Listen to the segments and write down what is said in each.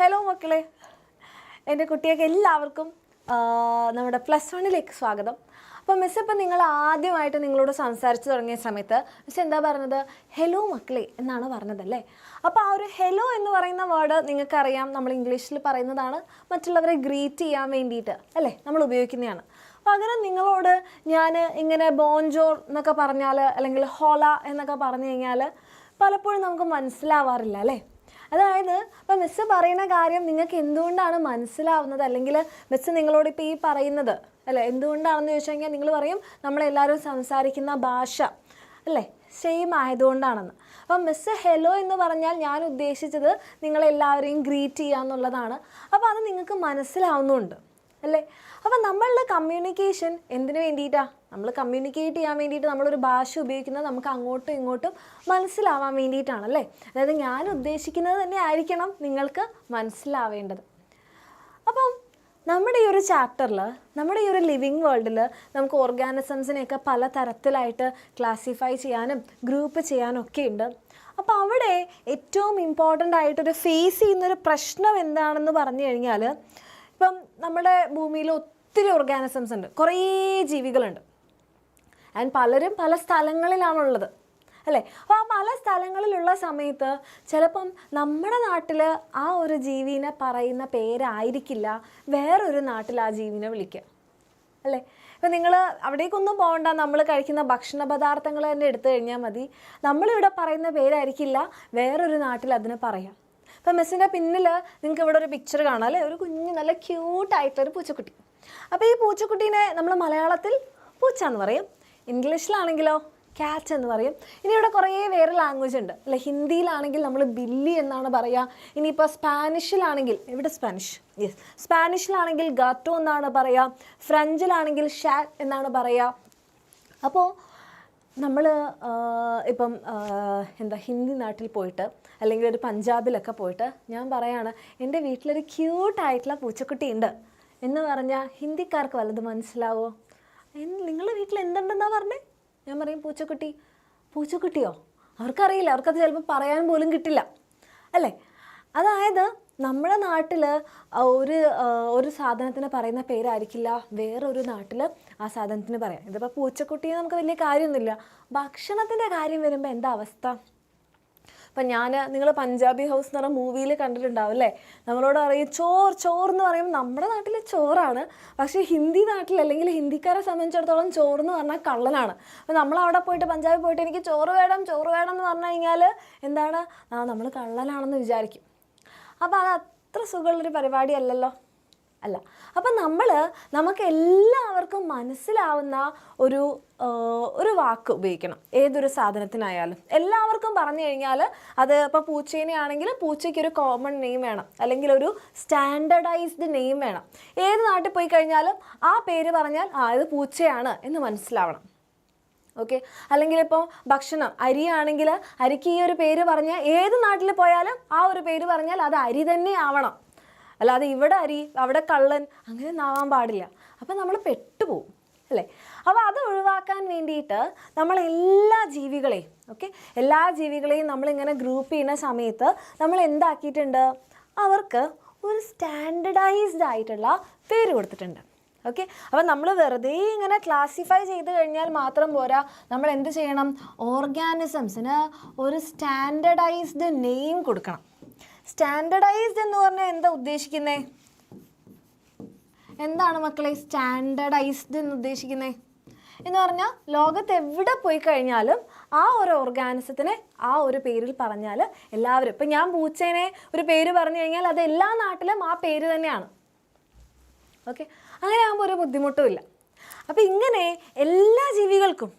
Hello മക്കളെ, എൻ്റെ കുട്ടിയൊക്കെ എല്ലാവർക്കും നമ്മുടെ +1 സ്വാഗതം. അപ്പോൾ മിസ് ഇപ്പം നിങ്ങൾ ആദ്യമായിട്ട് നിങ്ങളോട് സംസാരിച്ച് തുടങ്ങിയ സമയത്ത് മിസ് എന്താ പറഞ്ഞത്? ഹലോ മക്കളെ എന്നാണ് പറഞ്ഞതല്ലേ. അപ്പോൾ ആ ഒരു ഹലോ എന്ന് പറയുന്ന വേർഡ് നിങ്ങൾക്കറിയാം, നമ്മൾ ഇംഗ്ലീഷിൽ പറയുന്നതാണ്, മറ്റുള്ളവരെ ഗ്രീറ്റ് ചെയ്യാൻ വേണ്ടിയിട്ട് അല്ലേ നമ്മൾ ഉപയോഗിക്കുന്നതാണ്. അപ്പോൾ അങ്ങനെ നിങ്ങളോട് ഞാൻ ഇങ്ങനെ ബോൺജോർ എന്നൊക്കെ പറഞ്ഞാൽ അല്ലെങ്കിൽ ഹോല എന്നൊക്കെ പറഞ്ഞു കഴിഞ്ഞാൽ പലപ്പോഴും നമുക്ക് മനസ്സിലാവാറില്ല അല്ലേ. അതായത് ഇപ്പോൾ മിസ്സ് പറയുന്ന കാര്യം നിങ്ങൾക്ക് എന്തുകൊണ്ടാണ് മനസ്സിലാവുന്നത്, അല്ലെങ്കിൽ മിസ്സ് നിങ്ങളോട് ഇപ്പോൾ ഈ പറയുന്നത് അല്ലേ എന്തുകൊണ്ടാണെന്ന് ചോദിച്ചു കഴിഞ്ഞാൽ നിങ്ങൾ പറയും നമ്മളെല്ലാവരും സംസാരിക്കുന്ന ഭാഷ അല്ലേ സെയിം ആയതുകൊണ്ടാണെന്ന്. അപ്പം മിസ്സ് ഹലോ എന്ന് പറഞ്ഞാൽ ഞാൻ ഉദ്ദേശിച്ചത് നിങ്ങളെല്ലാവരെയും ഗ്രീറ്റ് ചെയ്യുക എന്നുള്ളതാണ്. അപ്പോൾ അത് നിങ്ങൾക്ക് മനസ്സിലാവുന്നുണ്ട് അല്ലേ. അപ്പം നമ്മളുടെ കമ്മ്യൂണിക്കേഷൻ എന്തിനു വേണ്ടിയിട്ടാണ്? നമ്മൾ കമ്മ്യൂണിക്കേറ്റ് ചെയ്യാൻ വേണ്ടിയിട്ട് നമ്മളൊരു ഭാഷ ഉപയോഗിക്കുന്നത് നമുക്ക് അങ്ങോട്ടും ഇങ്ങോട്ടും മനസ്സിലാവാൻ വേണ്ടിയിട്ടാണല്ലേ. അതായത് ഞാൻ ഉദ്ദേശിക്കുന്നത് തന്നെ ആയിരിക്കണം നിങ്ങൾക്ക് മനസ്സിലാവേണ്ടത്. അപ്പം നമ്മുടെ ഈ ഒരു ചാപ്റ്ററിൽ, നമ്മുടെ ഈ ഒരു ലിവിങ് വേൾഡിൽ നമുക്ക് ഓർഗാനിസംസിനെയൊക്കെ പല തരത്തിലായിട്ട് ക്ലാസിഫൈ ചെയ്യാനും ഗ്രൂപ്പ് ചെയ്യാനും ഒക്കെ ഉണ്ട്. അപ്പോൾ അവിടെ ഏറ്റവും ഇമ്പോർട്ടൻ്റ് ആയിട്ടൊരു ഫേസ് ചെയ്യുന്നൊരു പ്രശ്നം എന്താണെന്ന് പറഞ്ഞു കഴിഞ്ഞാൽ, ഇപ്പം നമ്മുടെ ഭൂമിയിൽ ഒത്തിരി ഓർഗാനിസംസ് ഉണ്ട്, കുറേ ജീവികളുണ്ട്. ആൻഡ് പലരും പല സ്ഥലങ്ങളിലാണുള്ളത് അല്ലേ. അപ്പോൾ ആ പല സ്ഥലങ്ങളിലുള്ള സമയത്ത് ചിലപ്പം നമ്മുടെ നാട്ടിൽ ആ ഒരു ജീവിനെ പറയുന്ന പേരായിരിക്കില്ല വേറൊരു നാട്ടിൽ ആ ജീവിനെ വിളിക്കുക അല്ലേ. ഇപ്പം നിങ്ങൾ അവിടേക്കൊന്നും പോകണ്ട, നമ്മൾ കഴിക്കുന്ന ഭക്ഷണ പദാർത്ഥങ്ങൾ തന്നെ എടുത്തു കഴിഞ്ഞാൽ മതി, നമ്മളിവിടെ പറയുന്ന പേരായിരിക്കില്ല വേറൊരു നാട്ടിൽ അതിനെ പറയാം. ഇപ്പം മിസ്സിൻ്റെ പിന്നിൽ നിങ്ങൾക്ക് ഇവിടെ ഒരു പിക്ചർ കാണാം അല്ലേ, ഒരു കുഞ്ഞ് നല്ല ക്യൂട്ടായിട്ടൊരു പൂച്ചക്കുട്ടി. അപ്പോൾ ഈ പൂച്ചക്കുട്ടീനെ നമ്മൾ മലയാളത്തിൽ പൂച്ച എന്ന് പറയും, ഇംഗ്ലീഷിലാണെങ്കിലോ ക്യാറ്റ് എന്ന് പറയും. ഇനി ഇവിടെ കുറേ വേറെ ലാംഗ്വേജ് ഉണ്ട് അല്ലെ. ഹിന്ദിയിലാണെങ്കിൽ നമ്മൾ ബില്ലി എന്നാണ് പറയുക. ഇനിയിപ്പോൾ സ്പാനിഷിലാണെങ്കിൽ, എവിടെ സ്പാനിഷ്, യെസ് സ്പാനിഷിലാണെങ്കിൽ ഗാറ്റോ എന്നാണ് പറയുക, ഫ്രഞ്ചിലാണെങ്കിൽ ഷാറ്റ് എന്നാണ് പറയുക. അപ്പോൾ നമ്മൾ ഇപ്പം ഹിന്ദി നാട്ടിൽ പോയിട്ട് അല്ലെങ്കിൽ ഒരു പഞ്ചാബിലൊക്കെ പോയിട്ട് ഞാൻ പറയാണ് എൻ്റെ വീട്ടിലൊരു ക്യൂട്ടായിട്ടുള്ള പൂച്ചക്കുട്ടി ഉണ്ട് എന്ന് പറഞ്ഞാൽ ഹിന്ദിക്കാർക്ക് വല്ലതും മനസ്സിലാവോ? നിങ്ങളുടെ വീട്ടിൽ എന്തുണ്ടെന്നാണ് പറഞ്ഞേ? ഞാൻ പറയും പൂച്ചക്കുട്ടി. പൂച്ചക്കുട്ടിയോ? അവർക്കറിയില്ല, അവർക്കത് ചിലപ്പോൾ പറയാൻ പോലും കിട്ടില്ല അല്ലേ. അതായത് നമ്മുടെ നാട്ടിൽ ഒരു സാധനത്തിന് പറയുന്ന പേരായിരിക്കില്ല വേറൊരു നാട്ടിൽ ആ സാധനത്തിന് പറയാം. ഇതിപ്പോൾ പൂച്ചക്കുട്ടിയെ നമുക്ക് വലിയ കാര്യമൊന്നുമില്ല. ഭക്ഷണത്തിൻ്റെ കാര്യം വരുമ്പോൾ എന്താ അവസ്ഥ? അപ്പം നിങ്ങൾ പഞ്ചാബി ഹൗസ് എന്ന് പറഞ്ഞ മൂവിയിൽ കണ്ടിട്ടുണ്ടാവും അല്ലേ. നമ്മളോട് പറയും ചോറെന്ന് പറയുമ്പോൾ നമ്മുടെ നാട്ടിൽ ചോറാണ്, പക്ഷേ ഹിന്ദി നാട്ടിൽ അല്ലെങ്കിൽ ഹിന്ദിക്കാരെ സംബന്ധിച്ചിടത്തോളം ചോറെന്ന് പറഞ്ഞാൽ കള്ളനാണ്. അപ്പോൾ നമ്മളവിടെ പോയിട്ട് പഞ്ചാബിൽ പോയിട്ട് എനിക്ക് ചോറ് വേണം എന്ന് പറഞ്ഞു കഴിഞ്ഞാൽ എന്താണ്, നമ്മൾ കള്ളനാണെന്ന് വിചാരിക്കും. അപ്പോൾ അത് അത്ര സുഖമുള്ളൊരു പരിപാടിയല്ലല്ലോ അല്ല. അപ്പം നമുക്ക് എല്ലാവർക്കും മനസ്സിലാവുന്ന ഒരു വാക്ക് ഉപയോഗിക്കണം ഏതൊരു സാധനത്തിനായാലും. എല്ലാവർക്കും പറഞ്ഞു കഴിഞ്ഞാൽ അത് ഇപ്പോൾ പൂച്ചേനെ ആണെങ്കിൽ പൂച്ചയ്ക്കൊരു കോമൺ നെയിം വേണം, അല്ലെങ്കിൽ ഒരു സ്റ്റാൻഡർഡൈസ്ഡ് നെയിം വേണം. ഏത് നാട്ടിൽ പോയി കഴിഞ്ഞാലും ആ പേര് പറഞ്ഞാൽ ഇത് പൂച്ചയാണ് എന്ന് മനസ്സിലാവണം. ഓക്കെ. അല്ലെങ്കിൽ ഇപ്പോൾ ഭക്ഷണം അരിയാണെങ്കിൽ അരിക്ക് ഈ ഒരു പേര് പറഞ്ഞാൽ ഏത് നാട്ടിൽ പോയാലും ആ ഒരു പേര് പറഞ്ഞാൽ അത് അരി തന്നെ ആവണം, അല്ലാതെ ഇവിടെ അരി അവിടെ കള്ളൻ അങ്ങനെ ആവാൻ പാടില്ല. അപ്പം നമ്മൾ പെട്ടുപോകും അല്ലേ. അപ്പോൾ അത് ഒഴിവാക്കാൻ വേണ്ടിയിട്ട് നമ്മൾ എല്ലാ ജീവികളെയും നമ്മളിങ്ങനെ ഗ്രൂപ്പ് ചെയ്യുന്ന സമയത്ത് നമ്മൾ എന്താക്കിയിട്ടുണ്ട്, അവർക്ക് ഒരു സ്റ്റാൻഡർഡൈസ്ഡ് ആയിട്ടുള്ള പേര് കൊടുത്തിട്ടുണ്ട്. ഓക്കെ. അപ്പോൾ നമ്മൾ വെറുതെ ഇങ്ങനെ ക്ലാസിഫൈ ചെയ്ത് കഴിഞ്ഞാൽ മാത്രം പോരാ, നമ്മൾ എന്ത് ചെയ്യണം, ഓർഗാനിസംസിന് ഒരു സ്റ്റാൻഡർഡൈസ്ഡ് നെയിം കൊടുക്കണം. സ്റ്റാൻഡർഡൈസ്ഡ് എന്ന് പറഞ്ഞാൽ എന്താ ഉദ്ദേശിക്കുന്നത്? എന്താണ് മക്കളെ സ്റ്റാൻഡർഡൈസ്ഡ് എന്ന് ഉദ്ദേശിക്കുന്നത്? എന്ന് പറഞ്ഞാൽ ലോകത്ത് എവിടെ പോയി കഴിഞ്ഞാലും ആ ഒരു ഓർഗാനിസത്തിനെ ആ ഒരു പേരിൽ പറഞ്ഞാൽ എല്ലാവരും, ഇപ്പം ഞാൻ പൂച്ചേനെ ഒരു പേര് പറഞ്ഞു കഴിഞ്ഞാൽ അത് എല്ലാ നാട്ടിലും ആ പേര് തന്നെയാണ്. ഓക്കെ. അങ്ങനെ ആകുമ്പോൾ ഒരു ബുദ്ധിമുട്ടുമില്ല. അപ്പോൾ ഇങ്ങനെ എല്ലാ ജീവികൾക്കും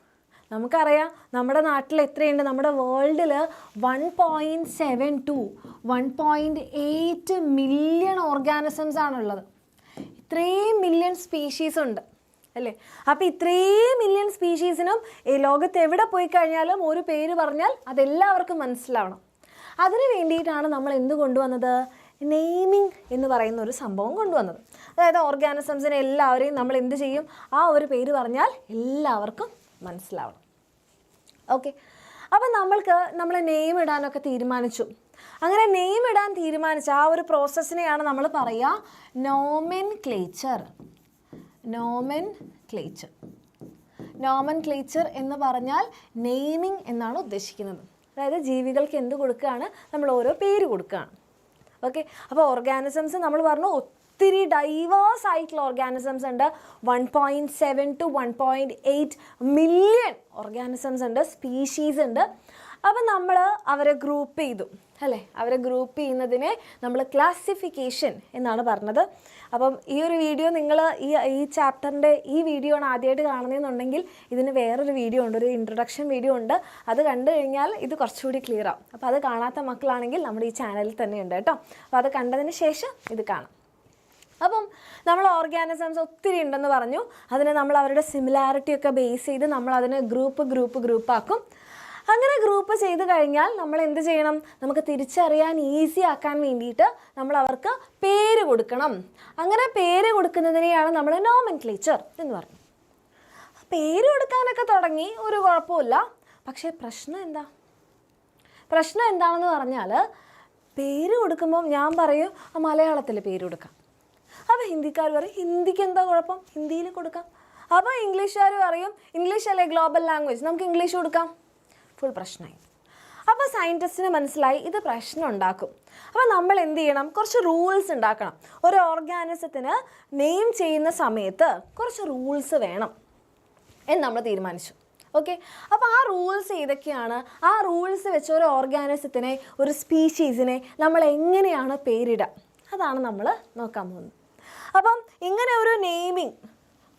നമുക്കറിയാം നമ്മുടെ നാട്ടിൽ എത്രയുണ്ട്, നമ്മുടെ വേൾഡിൽ 1.8 മില്യൺ ഓർഗാനിസംസ് ആണുള്ളത്. ഇത്രയും മില്യൺ സ്പീഷീസ് ഉണ്ട് അല്ലേ. അപ്പോൾ ഇത്രയും മില്യൺ സ്പീഷീസിനും ലോകത്ത് എവിടെ പോയി കഴിഞ്ഞാലും ഒരു പേര് പറഞ്ഞാൽ അതെല്ലാവർക്കും മനസ്സിലാവണം. അതിന് വേണ്ടിയിട്ടാണ് നമ്മൾ എന്ത് കൊണ്ടുവന്നത്, നെയിമിംഗ് എന്ന് പറയുന്ന ഒരു സംഭവം കൊണ്ടുവന്നത്. അതായത് ഓർഗാനിസംസിനെ എല്ലാവരെയും നമ്മൾ എന്ത് ചെയ്യും, ആ ഒരു പേര് പറഞ്ഞാൽ എല്ലാവർക്കും മനസ്സിലാവണം. ഓക്കെ. അപ്പം നമ്മൾ നെയിം ഇടാനൊക്കെ തീരുമാനിച്ചു. അങ്ങനെ നെയിം ഇടാൻ തീരുമാനിച്ച ആ ഒരു പ്രോസസ്സിനെയാണ് നമ്മൾ പറയുക നോമെൻക്ലേച്ചർ. നോമെൻക്ലേച്ചർ എന്ന് പറഞ്ഞാൽ നെയിമിംഗ് എന്നാണ് ഉദ്ദേശിക്കുന്നത്. അതായത് ജീവികൾക്ക് എന്ത് കൊടുക്കുകയാണ്, നമ്മൾ ഓരോ പേര് കൊടുക്കുകയാണ്. ഓക്കെ, അപ്പോൾ ഓർഗാനിസംസ് നമ്മൾ പറഞ്ഞു ഒത്തിരി ഡൈവേഴ്സ് ആയിട്ടുള്ള ഓർഗാനിസംസ് ഉണ്ട്. 1.7 to 1.8 മില്യൺ ഓർഗാനിസംസ് ഉണ്ട്, സ്പീഷീസ് ഉണ്ട്. അപ്പം നമ്മൾ അവരെ ഗ്രൂപ്പ് ചെയ്തു അല്ലേ. അവരെ ഗ്രൂപ്പ് ചെയ്യുന്നതിനെ നമ്മൾ ക്ലാസിഫിക്കേഷൻ എന്നാണ് പറഞ്ഞത്. അപ്പം ഈ ഒരു വീഡിയോ നിങ്ങൾ ഈ ചാപ്റ്ററിൻ്റെ ഈ വീഡിയോ ആണ് ആദ്യമായിട്ട് കാണുന്നതെന്നുണ്ടെങ്കിൽ ഇതിന് വേറൊരു വീഡിയോ ഉണ്ട്, ഒരു ഇൻട്രൊഡക്ഷൻ വീഡിയോ ഉണ്ട്. അത് കണ്ടു കഴിഞ്ഞാൽ ഇത് കുറച്ചുകൂടി ക്ലിയർ ആവും. അപ്പോൾ അത് കാണാത്ത മക്കളാണെങ്കിൽ നമ്മുടെ ഈ ചാനലിൽ തന്നെ ഉണ്ട് കേട്ടോ. അപ്പോൾ അത് കണ്ടതിന് ശേഷം ഇത് കാണാം. അപ്പം നമ്മൾ ഓർഗാനിസംസ് ഒത്തിരി ഉണ്ടെന്ന് പറഞ്ഞു. അതിനെ നമ്മൾ അവരുടെ സിമിലാരിറ്റി ഒക്കെ ബേസ് ചെയ്ത് നമ്മൾ അതിനെ ഗ്രൂപ്പാക്കും. അങ്ങനെ ഗ്രൂപ്പ് ചെയ്ത് കഴിഞ്ഞാൽ നമ്മൾ എന്ത് ചെയ്യണം, നമുക്ക് തിരിച്ചറിയാൻ ഈസി ആക്കാൻ വേണ്ടിയിട്ട് നമ്മൾ അവർക്ക് പേര് കൊടുക്കണം. അങ്ങനെ പേര് കൊടുക്കുന്നതിനെയാണ് നമ്മൾ നോമെൻക്ലേച്ചർ എന്ന് പറഞ്ഞു. പേര് കൊടുക്കാനൊക്കെ തുടങ്ങി, ഒരു കുഴപ്പമില്ല. പക്ഷേ പ്രശ്നം എന്താണെന്ന് പറഞ്ഞാൽ പേര് കൊടുക്കുമ്പം ഞാൻ പറയും മലയാളത്തിൽ പേര് കൊടുക്കാം. അപ്പോൾ ഹിന്ദിക്കാർ പറയും ഹിന്ദിക്ക് എന്താ കുഴപ്പം, ഹിന്ദിയിൽ കൊടുക്കാം. അപ്പോൾ ഇംഗ്ലീഷുകാർ പറയും ഇംഗ്ലീഷ് അല്ലേ ഗ്ലോബൽ ലാംഗ്വേജ്, നമുക്ക് ഇംഗ്ലീഷ് കൊടുക്കാം. ഫുൾ പ്രശ്നമായി. അപ്പോൾ സയൻറ്റിസ്റ്റിന് മനസ്സിലായി ഇത് പ്രശ്നം ഉണ്ടാക്കും. അപ്പോൾ നമ്മൾ എന്ത് ചെയ്യണം, കുറച്ച് റൂൾസ് ഉണ്ടാക്കണം. ഒരു ഓർഗാനിസത്തിന് നെയിം ചെയ്യുന്ന സമയത്ത് കുറച്ച് റൂൾസ് വേണം എന്ന് നമ്മൾ തീരുമാനിച്ചു. ഓക്കെ, അപ്പോൾ ആ റൂൾസ് ഏതൊക്കെയാണ്? ആ റൂൾസ് വെച്ച് ഒരു ഓർഗാനിസത്തിനെ, ഒരു സ്പീഷീസിനെ നമ്മൾ എങ്ങനെയാണ് പേരിടുക, അതാണ് നമ്മൾ നോക്കാൻ പോകുന്നത്. അപ്പം ഇങ്ങനെ ഒരു നെയിമിങ്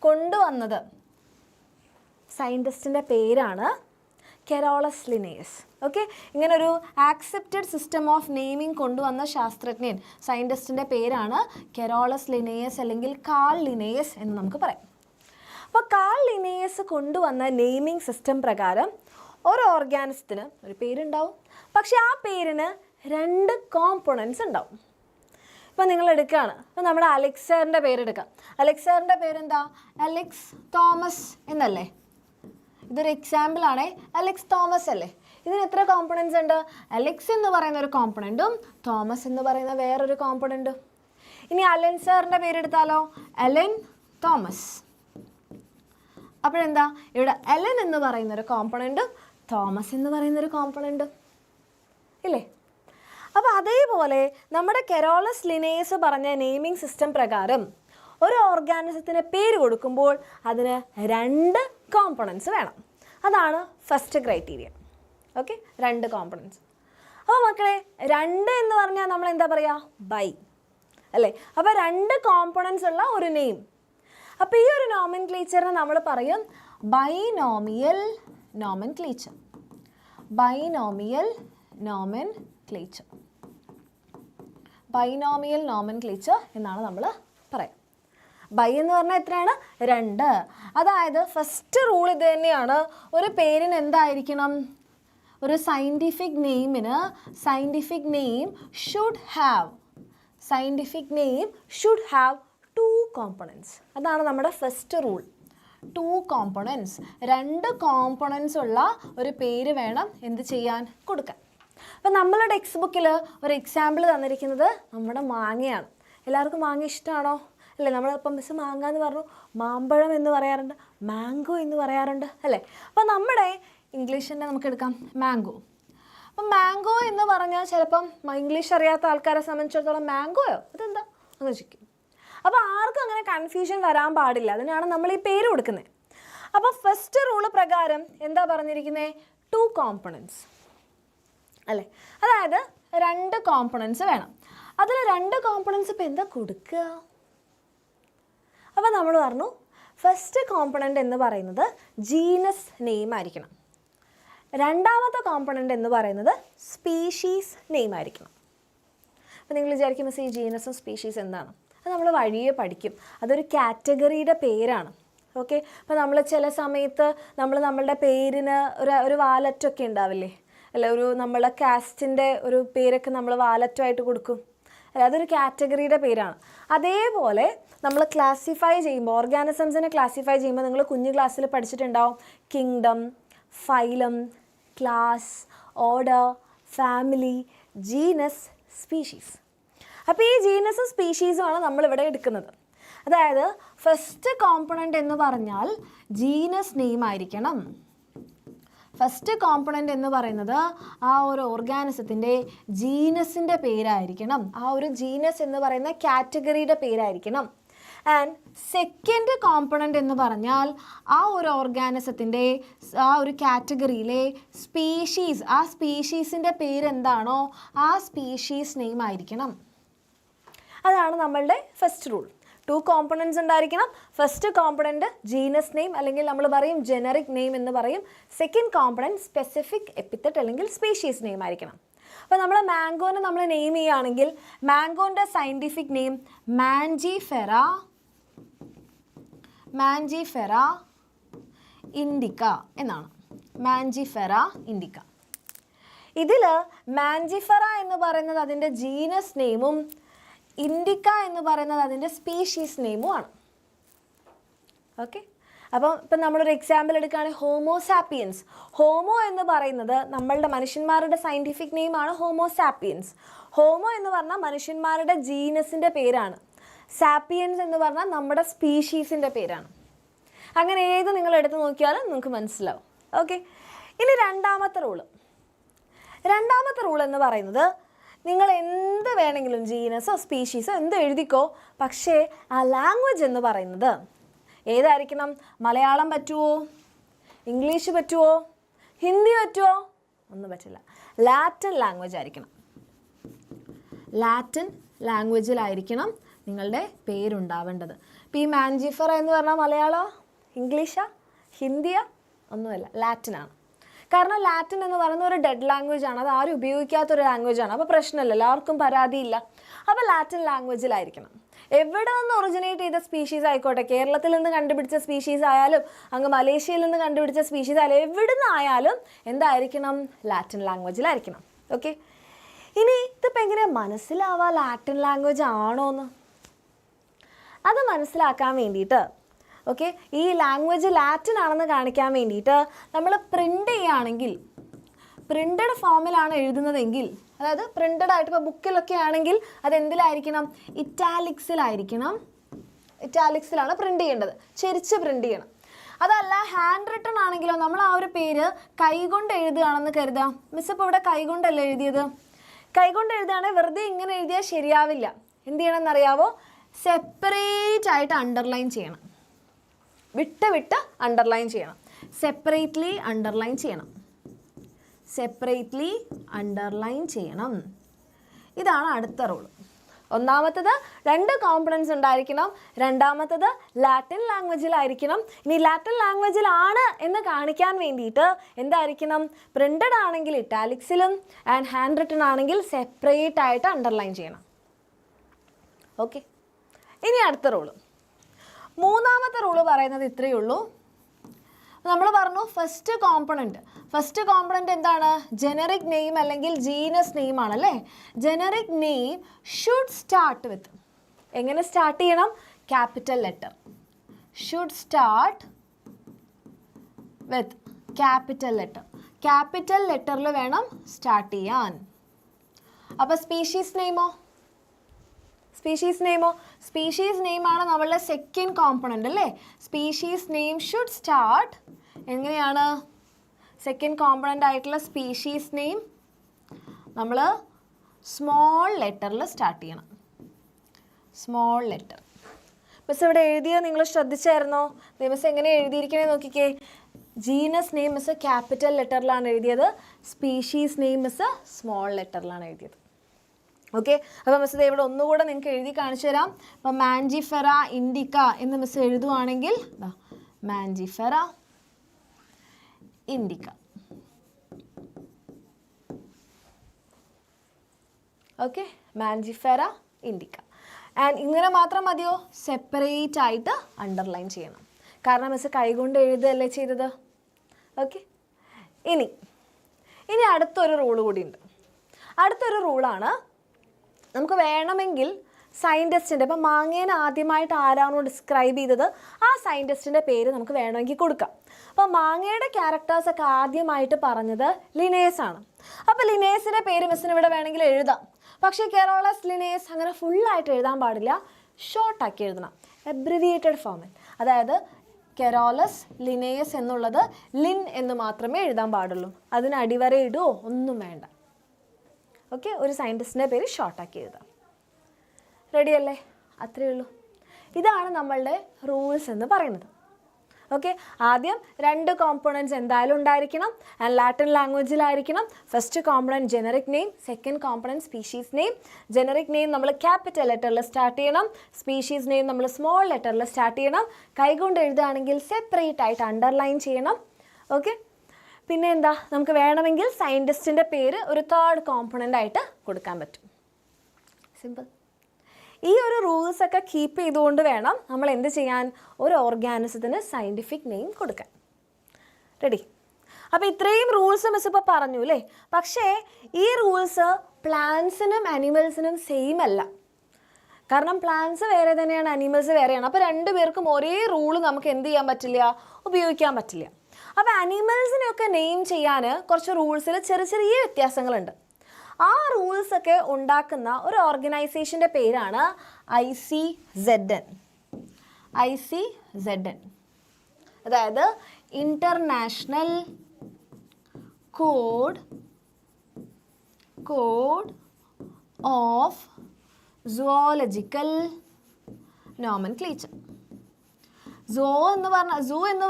കൊണ്ടുവന്നത് സയൻറ്റിസ്റ്റിൻ്റെ പേരാണ് കെറോളസ് ലിനേയസ്. ഓക്കെ, ഇങ്ങനൊരു ആക്സെപ്റ്റഡ് സിസ്റ്റം ഓഫ് നെയിമിങ് കൊണ്ടുവന്ന ശാസ്ത്രജ്ഞൻ, സയൻറ്റിസ്റ്റിൻ്റെ പേരാണ് കെറോളസ് ലിനേയസ് അല്ലെങ്കിൽ കാൾ ലിനേയസ് എന്ന് നമുക്ക് പറയാം. അപ്പോൾ കാൾ ലിനേയസ് കൊണ്ടുവന്ന നെയിമിങ് സിസ്റ്റം പ്രകാരം ഒരു ഓർഗാനിസത്തിന് ഒരു പേരുണ്ടാവും. പക്ഷെ ആ പേരിന് 2 കോമ്പോണൻസ് ഉണ്ടാവും. ഇപ്പോൾ നിങ്ങൾ എടുക്കുകയാണ്, ഇപ്പോൾ നമ്മുടെ അലക്സാറിൻ്റെ പേരെടുക്കാം. അലക്സാറിൻ്റെ പേരെന്താ, അലക്സ് തോമസ് എന്നല്ലേ? ഇതൊരു എക്സാമ്പിൾ ആണേ, അലക്സ് തോമസ് അല്ലേ? ഇതിന് എത്ര കോമ്പണൻസ് ഉണ്ട്? അലക്സ് എന്ന് പറയുന്ന ഒരു കോമ്പണൻറ്റും തോമസ് എന്ന് പറയുന്ന വേറൊരു കോമ്പണൻറ്റും. ഇനി അലൻ സാറിൻ്റെ പേരെടുത്താലോ, അലൻ തോമസ്. അപ്പോഴെന്താ, ഇവിടെ അലൻ എന്ന് പറയുന്നൊരു കോമ്പണൻറ്റും തോമസ് എന്ന് പറയുന്നൊരു കോമ്പണൻറ്റും ഇല്ലേ? അപ്പോൾ അതേപോലെ നമ്മുടെ കെറോളസ് ലിനേയസ് പറഞ്ഞ നെയിമിംഗ് സിസ്റ്റം പ്രകാരം ഒരു ഓർഗാനിസത്തിന് പേര് കൊടുക്കുമ്പോൾ അതിന് 2 കോമ്പണൻസ് വേണം. അതാണ് ഫസ്റ്റ് ക്രൈറ്റീരിയ. Okay, 2 components. അപ്പോൾ മക്കളെ 2 എന്ന് പറഞ്ഞാൽ നമ്മൾ എന്താ പറയുക, ബൈ അല്ലേ? അപ്പോൾ 2 കോമ്പണൻസ് ഉള്ള ഒരു നെയിം. അപ്പോൾ ഈ ഒരു നോമെൻക്ലേച്ചറിനെ നമ്മൾ പറയും ബൈനോമിയൽ നോമെൻക്ലേച്ചർ. ബൈനോമിയൽ നോമെൻക്ലേച്ചർ എന്നാണ് നമ്മൾ പറയാം. ബൈ എന്ന് പറഞ്ഞാൽ എത്രയാണ്, 2. അതായത് ഫസ്റ്റ് റൂൾ ഇത് തന്നെയാണ്. ഒരു പേരിന് എന്തായിരിക്കണം, ഒരു scientific name should have 2 components. അതാണ് നമ്മുടെ ഫസ്റ്റ് റൂൾ. 2 കോമ്പണൻസ്, 2 കോമ്പണൻസ് ഉള്ള ഒരു പേര് വേണം എന്ത് ചെയ്യാൻ, കൊടുക്കാൻ. അപ്പം നമ്മളുടെ ടെക്സ്റ്റ് ബുക്കിൽ ഒരു എക്സാമ്പിൾ തന്നിരിക്കുന്നത് നമ്മുടെ മാങ്ങയാണ്. എല്ലാവർക്കും മാങ്ങ ഇഷ്ടമാണോ? അല്ലേ? നമ്മളിപ്പം മിസ് മാങ്ങ എന്ന് പറഞ്ഞു, മാമ്പഴം എന്ന് പറയാറുണ്ട്, മാംഗോ എന്ന് പറയാറുണ്ട് അല്ലേ? അപ്പം നമ്മുടെ ഇംഗ്ലീഷിൻ്റെ നമുക്ക് എടുക്കാം മാംഗോ. അപ്പം മാംഗോ എന്ന് പറഞ്ഞാൽ ചിലപ്പം ഇംഗ്ലീഷ് അറിയാത്ത ആൾക്കാരെ സംബന്ധിച്ചിടത്തോളം മാംഗോയോ അതെന്താ എന്ന് ചോദിക്കും. അപ്പോൾ ആർക്കും അങ്ങനെ കൺഫ്യൂഷൻ വരാൻ പാടില്ല, അതിനാണ് നമ്മൾ ഈ പേര് കൊടുക്കുന്നത്. അപ്പോൾ ഫസ്റ്റ് റൂള് പ്രകാരം എന്താ പറഞ്ഞിരിക്കുന്നത്, 2 കോമ്പണൻസ് അല്ലേ? അതായത് 2 കോമ്പണൻസ് വേണം. അതിൽ 2 കോമ്പണൻസ് ഇപ്പോൾ എന്താ കൊടുക്കുക? അപ്പോൾ നമ്മൾ പറഞ്ഞു ഫസ്റ്റ് കോമ്പണൻ്റ് എന്ന് പറയുന്നത് ജീനസ് നെയിം ആയിരിക്കണം. രണ്ടാമത്തെ കോമ്പണൻ്റ് എന്ന് പറയുന്നത് സ്പീഷീസ് നെയിം ആയിരിക്കണം. അപ്പോൾ നിങ്ങൾ വിചാരിക്കും മിസ് ഈ ജീനസും സ്പീഷീസ് എന്താണ്? അത് നമ്മൾ വഴിയെ പഠിക്കും. അതൊരു കാറ്റഗറിയുടെ പേരാണ്. ഓക്കെ, അപ്പോൾ നമ്മൾ ചില സമയത്ത് നമ്മളുടെ പേരിന് ഒരു വാലറ്റൊക്കെ ഉണ്ടാവില്ലേ അല്ല, നമ്മളെ കാസ്റ്റിൻ്റെ ഒരു പേരൊക്കെ നമ്മൾ വാലറ്റുമായിട്ട് കൊടുക്കും അല്ല, അതൊരു കാറ്റഗറിയുടെ പേരാണ്. അതേപോലെ നമ്മൾ ക്ലാസിഫൈ ചെയ്യുമ്പോൾ, ഓർഗാനിസംസിനെ ക്ലാസിഫൈ ചെയ്യുമ്പോൾ നിങ്ങൾ കുഞ്ഞു ക്ലാസ്സിൽ പഠിച്ചിട്ടുണ്ടാവും kingdom, phylum, class, order, family, genus, species. അപ്പോൾ ഈ ജീനസും സ്പീഷീസുമാണ് നമ്മളിവിടെ എടുക്കുന്നത്. അതായത് ഫസ്റ്റ് കോമ്പണൻ്റ് എന്ന് പറഞ്ഞാൽ ജീനസ് നെയിം ആയിരിക്കണം. ഫസ്റ്റ് കോമ്പണൻ്റ് എന്ന് പറയുന്നത് ആ ഒരു ഓർഗാനിസത്തിൻ്റെ ജീനസിൻ്റെ പേരായിരിക്കണം, ആ ഒരു ജീനസ് എന്ന് പറയുന്ന കാറ്റഗറിയുടെ പേരായിരിക്കണം. ആൻഡ് സെക്കൻഡ് കോമ്പണൻ്റ് എന്ന് പറഞ്ഞാൽ ആ ഒരു ഓർഗാനിസത്തിൻ്റെ ആ ഒരു കാറ്റഗറിയിലെ സ്പീഷീസ്, ആ സ്പീഷീസിൻ്റെ പേരെന്താണോ ആ സ്പീഷീസ് നെയിം ആയിരിക്കണം. അതാണ് നമ്മളുടെ ഫസ്റ്റ് റൂൾ. 2 കോമ്പണൻസ് ഉണ്ടായിരിക്കണം. ഫസ്റ്റ് കോമ്പണൻറ്റ് ജീനസ് നെയിം അല്ലെങ്കിൽ നമ്മൾ പറയും ജനറിക് നെയിം എന്ന് പറയും. സെക്കൻഡ് കോമ്പണൻറ്റ് സ്പെസിഫിക് എപ്പിത്തറ്റ് അല്ലെങ്കിൽ സ്പീഷീസ് നെയിം ആയിരിക്കണം. അപ്പോൾ നമ്മൾ മാംഗോനെ നമ്മൾ നെയിം ചെയ്യുകയാണെങ്കിൽ മാംഗോൻ്റെ സയൻറ്റിഫിക് നെയിം മാൻജിഫെറ ഇൻഡിക്ക എന്നാണ്. മാൻജിഫെറ ഇൻഡിക്ക. ഇതിൽ മാൻജിഫെറ എന്ന് പറയുന്നത് അതിൻ്റെ ജീനസ് നെയിമും ഇൻഡിക്ക എന്ന് പറയുന്നത് അതിൻ്റെ സ്പീഷീസ് നെയിമുമാണ്. ഓക്കെ, അപ്പം ഇപ്പം നമ്മളൊരു എക്സാമ്പിൾ എടുക്കുകയാണെങ്കിൽ ഹോമോസാപ്പിയൻസ്. ഹോമോ എന്ന് പറയുന്നത് നമ്മളുടെ മനുഷ്യന്മാരുടെ സയൻറ്റിഫിക് നെയിമാണ് ഹോമോസാപ്പിയൻസ്. ഹോമോ എന്ന് പറഞ്ഞാൽ മനുഷ്യന്മാരുടെ ജീനസിൻ്റെ പേരാണ്. സാപ്പിയൻസ് എന്ന് പറഞ്ഞാൽ നമ്മുടെ സ്പീഷീസിൻ്റെ പേരാണ്. അങ്ങനെ ഏത് നിങ്ങൾ എടുത്ത് നോക്കിയാലും നിങ്ങൾക്ക് മനസ്സിലാവും. ഓക്കെ, ഇനി രണ്ടാമത്തെ റൂൾ എന്ന് പറയുന്നത് നിങ്ങൾ എന്ത് വേണമെങ്കിലും ജീനസോ സ്പീഷീസോ എന്ത് എഴുതിക്കോ, പക്ഷേ ആ ലാംഗ്വേജ് എന്ന് പറയുന്നത് ഏതായിരിക്കണം? മലയാളം പറ്റുമോ? ഇംഗ്ലീഷ് പറ്റുമോ? ഹിന്ദി പറ്റുമോ? ഒന്നും പറ്റില്ല. ലാറ്റിൻ ലാംഗ്വേജ് ആയിരിക്കണം. ലാറ്റിൻ ലാംഗ്വേജിലായിരിക്കണം നിങ്ങളുടെ പേരുണ്ടാവേണ്ടത്. ഇപ്പോൾ ഈ മാൻജിഫെറ എന്ന് പറഞ്ഞാൽ മലയാളമോ ഇംഗ്ലീഷാ ഹിന്ദിയാ? ഒന്നുമല്ല, ലാറ്റിനാണ്. കാരണം ലാറ്റിൻ എന്ന് പറയുന്ന ഒരു ഡെഡ് ലാംഗ്വേജ് ആണ്, അത് ആരും ഉപയോഗിക്കാത്തൊരു ലാംഗ്വേജാണ്. അപ്പോൾ പ്രശ്നമില്ല, എല്ലാവർക്കും പരാതിയില്ല. അപ്പോൾ ലാറ്റിൻ ലാംഗ്വേജിലായിരിക്കണം. എവിടെ നിന്ന് ഒറിജിനേറ്റ് ചെയ്ത സ്പീഷീസ് ആയിക്കോട്ടെ, കേരളത്തിൽ നിന്ന് കണ്ടുപിടിച്ച സ്പീഷീസ് ആയാലും അങ്ങ് മലേഷ്യയിൽ നിന്ന് കണ്ടുപിടിച്ച സ്പീഷീസ് ആയാലും എവിടെ നിന്നായാലും എന്തായിരിക്കണം? ലാറ്റിൻ ലാംഗ്വേജിലായിരിക്കണം. ഓക്കെ, ഇനി ഇതിപ്പോൾ എങ്ങനെയാണ് മനസ്സിലാവുക ലാറ്റിൻ ലാംഗ്വേജ് ആണോ എന്ന്? അത് മനസ്സിലാക്കാൻ വേണ്ടിയിട്ട് ഓക്കെ, ഈ ലാംഗ്വേജ് ലാറ്റിൻ ആണെന്ന് കാണിക്കാൻ വേണ്ടിയിട്ട് നമ്മൾ പ്രിൻ്റ് ചെയ്യുകയാണെങ്കിൽ, പ്രിൻ്റഡ് ഫോമിലാണ് എഴുതുന്നതെങ്കിൽ, അതായത് പ്രിൻ്റഡ് ആയിട്ട് ഇപ്പോൾ ബുക്കിലൊക്കെ ആണെങ്കിൽ അതെന്തിലായിരിക്കണം? ഇറ്റാലിക്സിലായിരിക്കണം. ഇറ്റാലിക്സിലാണ് പ്രിൻ്റ് ചെയ്യേണ്ടത്, ചെരിച്ച് പ്രിൻ്റ് ചെയ്യണം. അതല്ല ഹാൻഡ് റിട്ടൺ ആണെങ്കിലോ, നമ്മൾ ആ ഒരു പേര് കൈകൊണ്ട് എഴുതുകയാണെന്ന് കരുതാം. മിസ് ഇപ്പോൾ ഇവിടെ കൈകൊണ്ടല്ലേ എഴുതിയത്. കൈകൊണ്ട് എഴുതുകയാണെങ്കിൽ വെറുതെ ഇങ്ങനെ എഴുതിയാൽ ശരിയാവില്ല. എന്ത് ചെയ്യണമെന്നറിയാവോ? സെപ്പറേറ്റ് ആയിട്ട് അണ്ടർലൈൻ ചെയ്യണം. വിട്ട് അണ്ടർലൈൻ ചെയ്യണം. സെപ്പറേറ്റ്ലി അണ്ടർലൈൻ ചെയ്യണം. ഇതാണ് അടുത്ത റൂൾ. ഒന്നാമത്തത് 2 കോമ്പണൻസ് ഉണ്ടായിരിക്കണം. രണ്ടാമത്തത് ലാറ്റിൻ ലാംഗ്വേജിലായിരിക്കണം. ഇനി ലാറ്റിൻ ലാംഗ്വേജിലാണ് എന്ന് കാണിക്കാൻ വേണ്ടിയിട്ട് എന്തായിരിക്കണം? പ്രിൻ്റഡ് ആണെങ്കിൽ ഇറ്റാലിക്സിലും ആൻഡ് ഹാൻഡ് റിട്ടൺ ആണെങ്കിൽ സെപ്പറേറ്റ് ആയിട്ട് അണ്ടർലൈൻ ചെയ്യണം. ഓക്കെ, ഇനി അടുത്ത റൂള്. മൂന്നാമത്തെ റൂള് പറയുന്നത് ഇത്രയേ ഉള്ളൂ. നമ്മൾ പറഞ്ഞു ഫസ്റ്റ് കോമ്പണൻറ്റ് എന്താണ്? ജനറിക് നെയിം അല്ലെങ്കിൽ ജീനസ് നെയിം ആണല്ലേ. Generic name should start with, എങ്ങനെ സ്റ്റാർട്ട് ചെയ്യണം? Capital letter. Should start with capital letter. Capital ലെറ്ററിൽ വേണം സ്റ്റാർട്ട് ചെയ്യാൻ. അപ്പോൾ സ്പീഷീസ് നെയിമാണ് നമ്മളുടെ സെക്കൻഡ് കോമ്പണൻ്റ് അല്ലേ. സ്പീഷീസ് നെയിം ഷുഡ് സ്റ്റാർട്ട് എങ്ങനെയാണ്? സെക്കൻഡ് കോമ്പണൻ്റ് ആയിട്ടുള്ള സ്പീഷീസ് നെയിം നമ്മൾ സ്മോൾ ലെറ്ററിൽ സ്റ്റാർട്ട് ചെയ്യണം. Small letter. മിസ് ഇവിടെ എഴുതിയത് നിങ്ങൾ ശ്രദ്ധിച്ചായിരുന്നോ? മിസ് എങ്ങനെ എഴുതിയിരിക്കണേ നോക്കിക്കേ. ജീനസ് നെയിം മിസ് ക്യാപിറ്റൽ ലെറ്ററിലാണ് എഴുതിയത്, സ്പീഷീസ് നെയിം മിസ് സ്മോൾ ലെറ്ററിലാണ് എഴുതിയത്. ഓക്കെ, അപ്പോൾ മിസ് ഇത് ഇവിടെ ഒന്നുകൂടെ നിങ്ങൾക്ക് എഴുതി കാണിച്ചു തരാം. അപ്പോൾ മാൻജിഫെറ ഇൻഡിക്ക എന്ന് മിസ് എഴുതുവാണെങ്കിൽ Mangifera indica. Okay, Mangifera indica. And ഇങ്ങനെ മാത്രം മതിയോ? സെപ്പറേറ്റ് ആയിട്ട് അണ്ടർലൈൻ ചെയ്യണം. കാരണം മിസ് കൈകൊണ്ട് എഴുതുകയല്ലേ ചെയ്തത്. ഓക്കെ, ഇനി അടുത്തൊരു റൂൾ കൂടിയുണ്ട്. അടുത്തൊരു റൂളാണ്, നമുക്ക് വേണമെങ്കിൽ സയൻറ്റിസ്റ്റിൻ്റെ, ഇപ്പം മാങ്ങേനെ ആദ്യമായിട്ട് ആരാണോ ഡിസ്ക്രൈബ് ചെയ്തത് ആ സയൻറ്റിസ്റ്റിൻ്റെ പേര് നമുക്ക് വേണമെങ്കിൽ കൊടുക്കാം. അപ്പോൾ മാങ്ങയുടെ ക്യാരക്ടേഴ്സൊക്കെ ആദ്യമായിട്ട് പറഞ്ഞത് ലിനേസ് ആണ്. അപ്പോൾ ലിനേസിൻ്റെ പേര് മിസ്സിന് ഇവിടെ വേണമെങ്കിൽ എഴുതാം. പക്ഷേ കെറോളസ് ലിനേസ് അങ്ങനെ ഫുള്ളായിട്ട് എഴുതാൻ പാടില്ല, ഷോർട്ടാക്കി എഴുതണം, എബ്രിവിയേറ്റഡ് ഫോമിൽ. അതായത് കെറോളസ് ലിനേസ് എന്നുള്ളത് ലിൻ എന്ന് മാത്രമേ എഴുതാൻ പാടുള്ളൂ. അതിന് അടിവര ഇടുകയോ ഒന്നും വേണ്ട. ഓക്കെ, ഒരു സയൻറ്റിസ്റ്റിൻ്റെ പേര് ഷോർട്ടാക്കി എഴുതാം. റെഡിയല്ലേ? അത്രയേ ഉള്ളൂ. ഇതാണ് നമ്മളുടെ റൂൾസ് എന്ന് പറയുന്നത്. ഓക്കെ, ആദ്യം 2 കോമ്പോണൻറ്റ്സ് എന്തായാലും ഉണ്ടായിരിക്കണം. ആൻഡ് ലാറ്റിൻ ലാംഗ്വേജിലായിരിക്കണം. First component generic name, second component species name. Generic name നമ്മൾ ക്യാപിറ്റൽ ലെറ്ററിൽ സ്റ്റാർട്ട് ചെയ്യണം, സ്പീഷീസ് നെയിം നമ്മൾ സ്മോൾ ലെറ്ററിൽ സ്റ്റാർട്ട് ചെയ്യണം. കൈകൊണ്ട് എഴുതുകയാണെങ്കിൽ സെപ്പറേറ്റ് ആയിട്ട് അണ്ടർലൈൻ ചെയ്യണം. ഓക്കെ, പിന്നെ എന്താ, നമുക്ക് വേണമെങ്കിൽ സയൻറ്റിസ്റ്റിൻ്റെ പേര് ഒരു 3rd കോമ്പോണൻ്റ് ആയിട്ട് കൊടുക്കാൻ പറ്റും. സിമ്പിൾ. ഈ ഒരു റൂൾസൊക്കെ കീപ്പ് ചെയ്തുകൊണ്ട് വേണം നമ്മൾ എന്ത് ചെയ്യാൻ, ഒരു ഓർഗാനിസത്തിന് സയൻറ്റിഫിക് നെയിം കൊടുക്കാൻ. റെഡി? അപ്പോൾ ഇത്രയും റൂൾസ് മിസ് ഇപ്പോൾ പറഞ്ഞു അല്ലേ? പക്ഷേ ഈ റൂൾസ് പ്ലാന്റ്സിനും അനിമൽസിനും സെയിം അല്ല. കാരണം പ്ലാന്റ്സ് വേറെ തന്നെയാണ്, അനിമൽസ് വേറെയാണ്. അപ്പോൾ 2 പേർക്കും ഒരേ റൂള് നമുക്ക് എന്ത് ചെയ്യാൻ പറ്റില്ല, ഉപയോഗിക്കാൻ പറ്റില്ല. അപ്പോൾ അനിമൽസിനെയൊക്കെ നെയിം ചെയ്യാൻ കുറച്ച് റൂൾസിൽ ചെറിയ വ്യത്യാസങ്ങളുണ്ട്. ആ റൂൾസൊക്കെ ഉണ്ടാക്കുന്ന ഒരു ഓർഗനൈസേഷൻ്റെ പേരാണ് ICZN. ICZN, അതായത് international code of zoological nomenclature. Zoo എന്ന്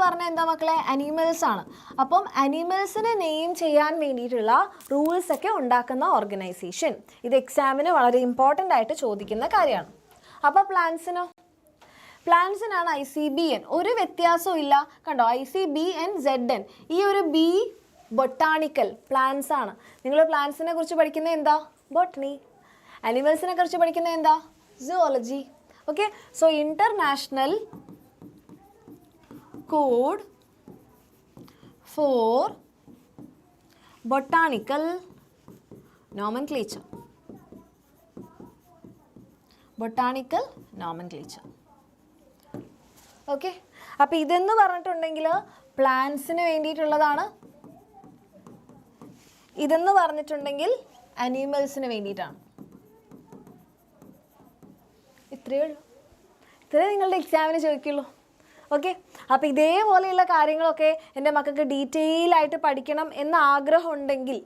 പറഞ്ഞാൽ എന്താ മക്കളെ, അനിമൽസ് ആണ്. അപ്പം അനിമൽസിനെ നെയിം ചെയ്യാൻ വേണ്ടിയിട്ടുള്ള റൂൾസൊക്കെ ഉണ്ടാക്കുന്ന ഓർഗനൈസേഷൻ. ഇത് എക്സാമിന് വളരെ ഇമ്പോർട്ടൻ്റ് ആയിട്ട് ചോദിക്കുന്ന കാര്യമാണ്. അപ്പോൾ പ്ലാന്റ്സിനാണ് ICBN. ഒരു വ്യത്യാസവും ഇല്ല, കണ്ടോ, ICBNZN. ഈ ഒരു ബി ബൊട്ടാണിക്കൽ പ്ലാന്റ്സ് ആണ്. നിങ്ങൾ പ്ലാന്റ്സിനെ കുറിച്ച് പഠിക്കുന്നത് എന്താ, ബോട്ടണി. അനിമൽസിനെ കുറിച്ച് പഠിക്കുന്നത് എന്താ, zoology. Okay, so international code for botanical nomenclature. Okay, അപ്പോൾ ഇതെന്ന് പറഞ്ഞിട്ടുണ്ടെങ്കിൽ പ്ലാന്റ്സിന് വേണ്ടിയിട്ടുള്ളതാണ്, ഇതെന്ന് പറഞ്ഞിട്ടുണ്ടെങ്കിൽ അനിമൽസിന് വേണ്ടിയിട്ടാണ്. ഇത്രയേ ഉള്ളൂ. ഇത്രയേ നിങ്ങളുടെ എക്സാമിന് ചോദിക്കുള്ളൂ. ഓക്കെ, അപ്പോൾ ഇതേപോലെയുള്ള കാര്യങ്ങളൊക്കെ എൻ്റെ മക്കൾക്ക് ഡീറ്റെയിൽ ആയിട്ട് പഠിക്കണം എന്ന ആഗ്രഹമുണ്ടെങ്കിൽ,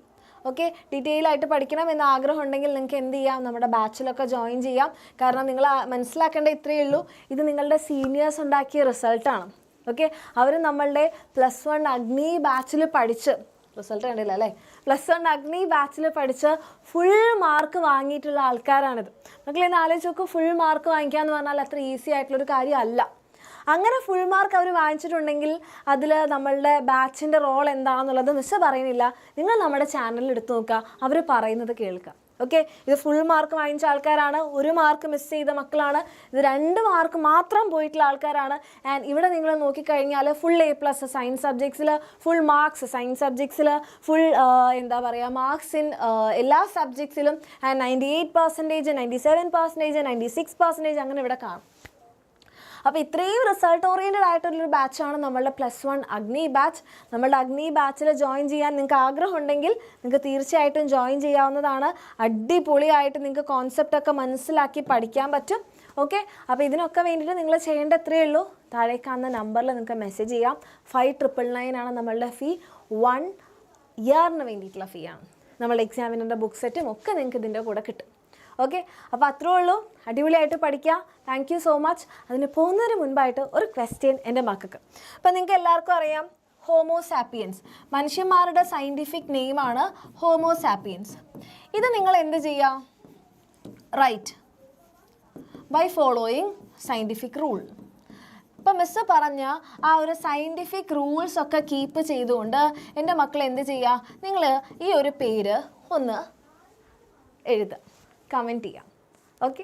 നിങ്ങൾക്ക് എന്ത് ചെയ്യാം, നമ്മുടെ ബാച്ചിലൊക്കെ ജോയിൻ ചെയ്യാം. കാരണം നിങ്ങൾ മനസ്സിലാക്കേണ്ട ഇത്രയേ ഉള്ളൂ, ഇത് നിങ്ങളുടെ സീനിയേഴ്സ് ഉണ്ടാക്കിയ റിസൾട്ടാണ്. ഓക്കെ, അവർ നമ്മളുടെ +1 അഗ്നി ബാച്ചിൽ പഠിച്ച്, റിസൾട്ട് കണ്ടില്ല അല്ലേ, +1 അഗ്നി ബാച്ചിൽ പഠിച്ച് ഫുൾ മാർക്ക് വാങ്ങിയിട്ടുള്ള ആൾക്കാരാണിത്. മക്കളെ ആലോചിച്ച് നോക്കൂ, ഫുൾ മാർക്ക് വാങ്ങിക്കുക എന്ന് പറഞ്ഞാൽ അത്ര ഈസി ആയിട്ടുള്ളൊരു കാര്യമല്ല. അങ്ങനെ ഫുൾ മാർക്ക് അവർ വാങ്ങിച്ചിട്ടുണ്ടെങ്കിൽ അതിൽ നമ്മളുടെ ബാച്ചിൻ്റെ റോൾ എന്താണെന്നുള്ളത് മിസ് പറയുന്നില്ല. നിങ്ങൾ നമ്മുടെ ചാനലിൽ എടുത്ത് നോക്കുക, അവർ പറയുന്നത് കേൾക്കുക. ഓക്കെ, ഇത് ഫുൾ മാർക്ക് വാങ്ങിച്ച ആൾക്കാരാണ്, 1 മാർക്ക് മിസ് ചെയ്ത മക്കളാണ്, ഇത് 2 മാർക്ക് മാത്രം പോയിട്ടുള്ള ആൾക്കാരാണ്. ആൻഡ് ഇവിടെ നിങ്ങൾ നോക്കിക്കഴിഞ്ഞാൽ ഫുൾ A+ സയൻസ് സബ്ജക്ട്സിൽ, ഫുൾ മാർക്സ് സയൻസ് സബ്ജക്ട്സിൽ, ഫുൾ മാർക്സ് ഇൻ എല്ലാ സബ്ജക്ട്സിലും. ആൻഡ് 98%, 97%, 96% അങ്ങനെ ഇവിടെ കാണും. അപ്പോൾ ഇത്രയും റിസൾട്ട് ഓറിയൻറ്റഡ് ആയിട്ടുള്ളൊരു ബാച്ചാണ് നമ്മളുടെ +1 അഗ്നി ബാച്ച്. നമ്മളുടെ അഗ്നി ബാച്ചിൽ ജോയിൻ ചെയ്യാൻ നിങ്ങൾക്ക് ആഗ്രഹമുണ്ടെങ്കിൽ നിങ്ങൾക്ക് തീർച്ചയായിട്ടും ജോയിൻ ചെയ്യാവുന്നതാണ്. അടിപൊളിയായിട്ട് നിങ്ങൾക്ക് കോൺസെപ്റ്റൊക്കെ മനസ്സിലാക്കി പഠിക്കാൻ പറ്റും. ഓക്കെ, അപ്പോൾ ഇതിനൊക്കെ വേണ്ടിയിട്ട് നിങ്ങൾ ചെയ്യേണ്ട ഇത്രയേ ഉള്ളൂ, താഴെ കാണുന്ന നമ്പറിൽ നിങ്ങൾക്ക് മെസ്സേജ് ചെയ്യാം. 5999 ആണ് നമ്മളുടെ ഫീ. 1 ഇയറിന് വേണ്ടിയിട്ടുള്ള ഫീ ആണ്. നമ്മളുടെ എക്സാമിനറിൻ്റെ ബുക്ക് സെറ്റും ഒക്കെ നിങ്ങൾക്ക് ഇതിൻ്റെ കൂടെ കിട്ടും. ഓക്കെ, അപ്പോൾ അത്രേ ഉള്ളൂ. അടിപൊളിയായിട്ട് പഠിക്കുക. Thank you so much. അതിന് പോകുന്നതിന് മുൻപായിട്ട് ഒരു ക്വസ്റ്റ്യൻ എൻ്റെ മക്കൾക്ക്. അപ്പോൾ നിങ്ങൾക്ക് എല്ലാവർക്കും അറിയാം, ഹോമോസാപ്പിയൻസ്, മനുഷ്യന്മാരുടെ സയൻറ്റിഫിക് നെയിമാണ് ഹോമോസാപ്പിയൻസ്. ഇത് നിങ്ങൾ എന്ത് ചെയ്യുക, write by following scientific rule. ഇപ്പം മിസ്സ് പറഞ്ഞ ആ ഒരു സയൻറ്റിഫിക് റൂൾസൊക്കെ കീപ്പ് ചെയ്തുകൊണ്ട് എൻ്റെ മക്കൾ എന്ത് ചെയ്യുക, നിങ്ങൾ ഈ ഒരു പേര് ഒന്ന് എഴുതുക, കമൻറ്റ് ചെയ്യാം. ഓക്കെ.